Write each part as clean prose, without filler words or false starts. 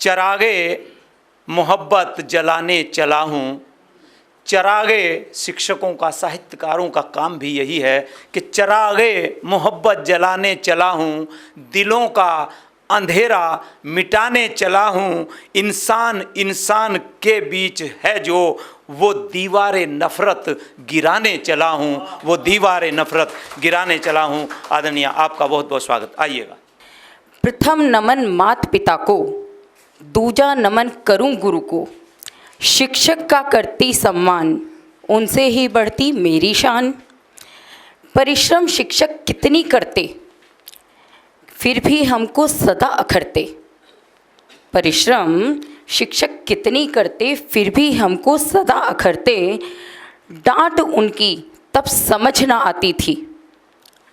चरागे मोहब्बत जलाने चला हूँ। चरागे शिक्षकों का, साहित्यकारों का काम भी यही है कि चरागे मोहब्बत जलाने चला हूँ, दिलों का अंधेरा मिटाने चला हूँ। इंसान इंसान के बीच है जो, वो दीवारें नफ़रत गिराने चला हूँ, वो दीवारें नफ़रत गिराने चला हूँ। आदरणीय, आपका बहुत बहुत स्वागत। आइएगा। प्रथम नमन मात पिता को, दूजा नमन करूं गुरु को। शिक्षक का करती सम्मान, उनसे ही बढ़ती मेरी शान। परिश्रम शिक्षक कितनी करते, फिर भी हमको सदा अखरते। परिश्रम शिक्षक कितनी करते, फिर भी हमको सदा अखरते। डांट उनकी तब समझ न आती थी,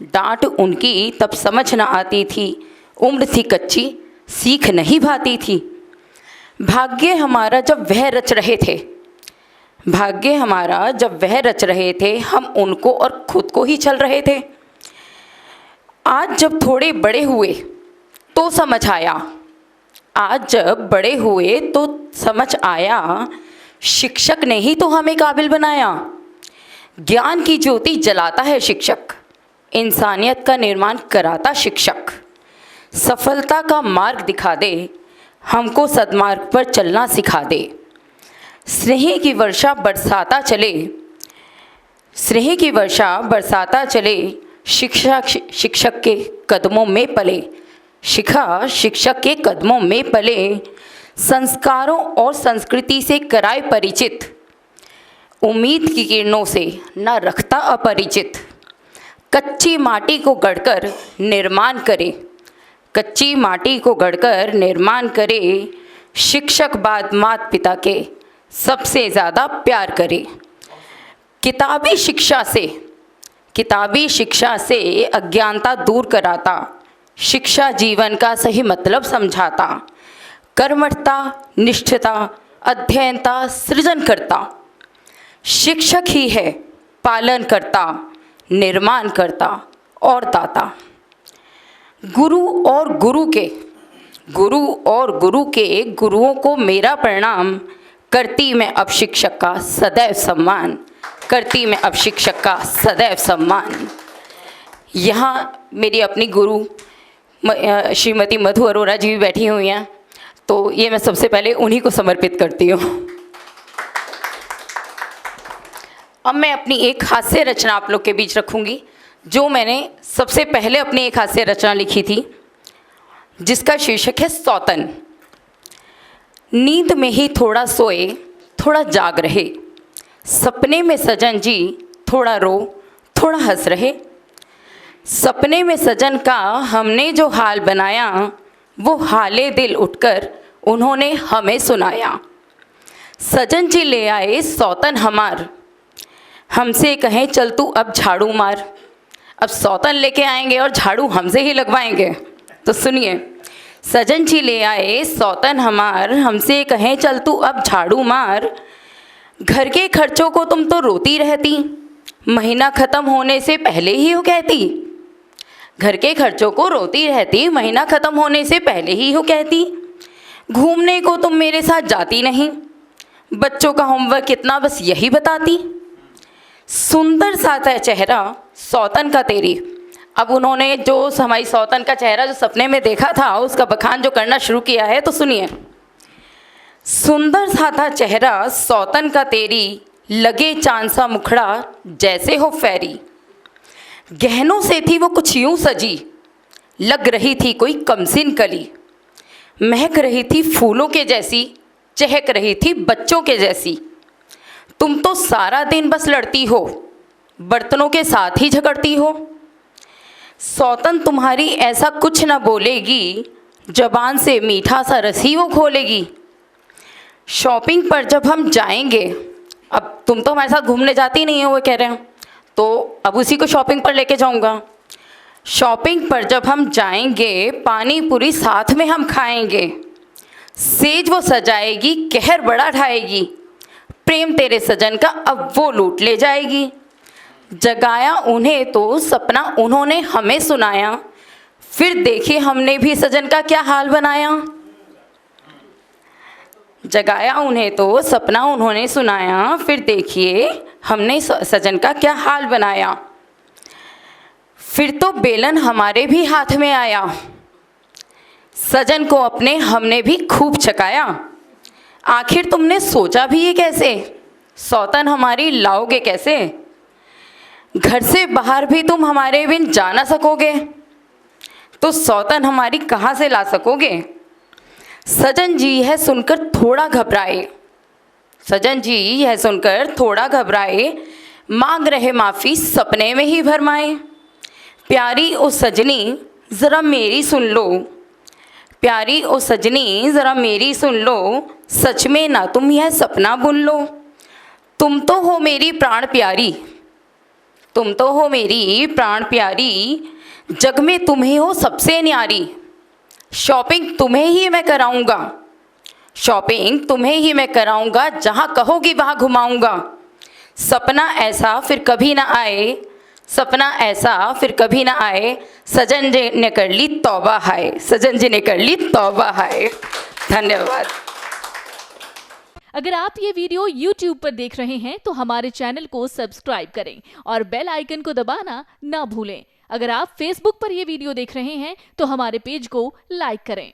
डांट उनकी तब समझ न आती थी। उम्र थी कच्ची, सीख नहीं भाती थी। भाग्य हमारा जब वह रच रहे थे, भाग्य हमारा जब वह रच रहे थे, हम उनको और खुद को ही छल रहे थे। आज जब थोड़े बड़े हुए तो समझ आया, आज जब बड़े हुए तो समझ आया, शिक्षक ने ही तो हमें काबिल बनाया। ज्ञान की ज्योति जलाता है शिक्षक, इंसानियत का निर्माण कराता शिक्षक। सफलता का मार्ग दिखा दे, हमको सद्मार्ग पर चलना सिखा दे। स्नेह की वर्षा बरसाता चले, स्नेह की वर्षा बरसाता चले। शिक्षक के कदमों में पले, शिक्षा शिक्षक के कदमों में पले। संस्कारों और संस्कृति से कराए परिचित, उम्मीद की किरणों से न रखता अपरिचित। कच्ची माटी को गढ़कर निर्माण करे, कच्ची माटी को गढ़कर निर्माण करे। शिक्षक बाद माता पिता के सबसे ज़्यादा प्यार करे। किताबी शिक्षा से, किताबी शिक्षा से अज्ञानता दूर कराता। शिक्षा जीवन का सही मतलब समझाता। कर्मठता, निष्ठता, अध्ययनता सृजन करता। शिक्षक ही है पालन करता, निर्माण करता और दाता। गुरु और गुरु के, गुरु और गुरु के गुरुओं को मेरा प्रणाम। करती मैं अब शिक्षक का सदैव सम्मान, करती मैं अब शिक्षक का सदैव सम्मान। यहाँ मेरी अपनी गुरु श्रीमती मधु अरोरा जी भी बैठी हुई हैं, तो ये मैं सबसे पहले उन्हीं को समर्पित करती हूँ। अब मैं अपनी एक हास्य रचना आप लोग के बीच रखूँगी, जो मैंने सबसे पहले अपनी एक हास्य रचना लिखी थी, जिसका शीर्षक है सौतन। नींद में ही थोड़ा सोए, थोड़ा जाग रहे। सपने में सजन जी थोड़ा रो, थोड़ा हंस रहे। सपने में सजन का हमने जो हाल बनाया, वो हाले दिल उठकर उन्होंने हमें सुनाया। सजन जी ले आए सौतन हमार, हमसे कहें चल तू अब झाड़ू मार। अब सौतन लेके आएंगे और झाड़ू हमसे ही लगवाएंगे, तो सुनिए। सजन जी ले आए सौतन हमार, हमसे कहें चल तू अब झाड़ू मार। घर के खर्चों को तुम तो रोती रहती, महीना ख़त्म होने से पहले ही हो कहती। घर के खर्चों को रोती रहती, महीना ख़त्म होने से पहले ही हो कहती। घूमने को तुम मेरे साथ जाती नहीं, बच्चों का होमवर्क कितना बस यही बताती। सुंदर सा था चेहरा सौतन का तेरी। अब उन्होंने जो हमारी सौतन का चेहरा जो सपने में देखा था, उसका बखान जो करना शुरू किया है, तो सुनिए। सुंदर सा था चेहरा सौतन का तेरी, लगे चांद सा मुखड़ा जैसे हो फैरी। गहनों से थी वो कुछ यूं सजी, लग रही थी कोई कमसिन कली। महक रही थी फूलों के जैसी, चहक रही थी बच्चों के जैसी। तुम तो सारा दिन बस लड़ती हो, बर्तनों के साथ ही झगड़ती हो। सौतन तुम्हारी ऐसा कुछ न बोलेगी, जबान से मीठा सा रस ही वो खोलेगी। शॉपिंग पर जब हम जाएंगे, अब तुम तो हमारे साथ घूमने जाती नहीं हो, वो कह रहे हैं, तो अब उसी को शॉपिंग पर लेके जाऊंगा। शॉपिंग पर जब हम जाएंगे, पानी पूरी साथ में हम खाएंगे। सेज वो सजाएगी, कहर बड़ा ढाएगी। प्रेम तेरे सजन का अब वो लूट ले जाएगी। जगाया उन्हें तो सपना उन्होंने हमें सुनाया, फिर देखिए हमने भी सजन का क्या हाल बनाया। जगाया उन्हें तो सपना उन्होंने सुनाया, फिर देखिए हमने सजन का क्या हाल बनाया। फिर तो बेलन हमारे भी हाथ में आया, सजन को अपने हमने भी खूब चकाया। आखिर तुमने सोचा भी ये कैसे, सौतन हमारी लाओगे कैसे। घर से बाहर भी तुम हमारे बिन जा ना सकोगे, तो सौतन हमारी कहाँ से ला सकोगे। सजन जी यह सुनकर थोड़ा घबराए, सजन जी यह सुनकर थोड़ा घबराए, मांग रहे माफ़ी सपने में ही भरमाए। प्यारी ओ सजनी ज़रा मेरी सुन लो, प्यारी ओ सजनी ज़रा मेरी सुन लो, सच में ना तुम यह सपना बुन लो। तुम तो हो मेरी प्राण प्यारी, तुम तो हो मेरी प्राण प्यारी, जग में तुम ही हो सबसे न्यारी। शॉपिंग तुम्हें ही मैं कराऊंगा, शॉपिंग तुम्हें ही मैं कराऊंगा, जहाँ कहोगी वहाँ घुमाऊंगा। सपना ऐसा फिर कभी ना आए, सपना ऐसा फिर कभी ना आए, सजन जी ने कर ली तौबा हाय, सजन जी ने कर ली तौबा हाय। धन्यवाद। अगर आप ये वीडियो YouTube पर देख रहे हैं तो हमारे चैनल को सब्सक्राइब करें और बेल आइकन को दबाना ना भूलें। अगर आप Facebook पर ये वीडियो देख रहे हैं तो हमारे पेज को लाइक करें।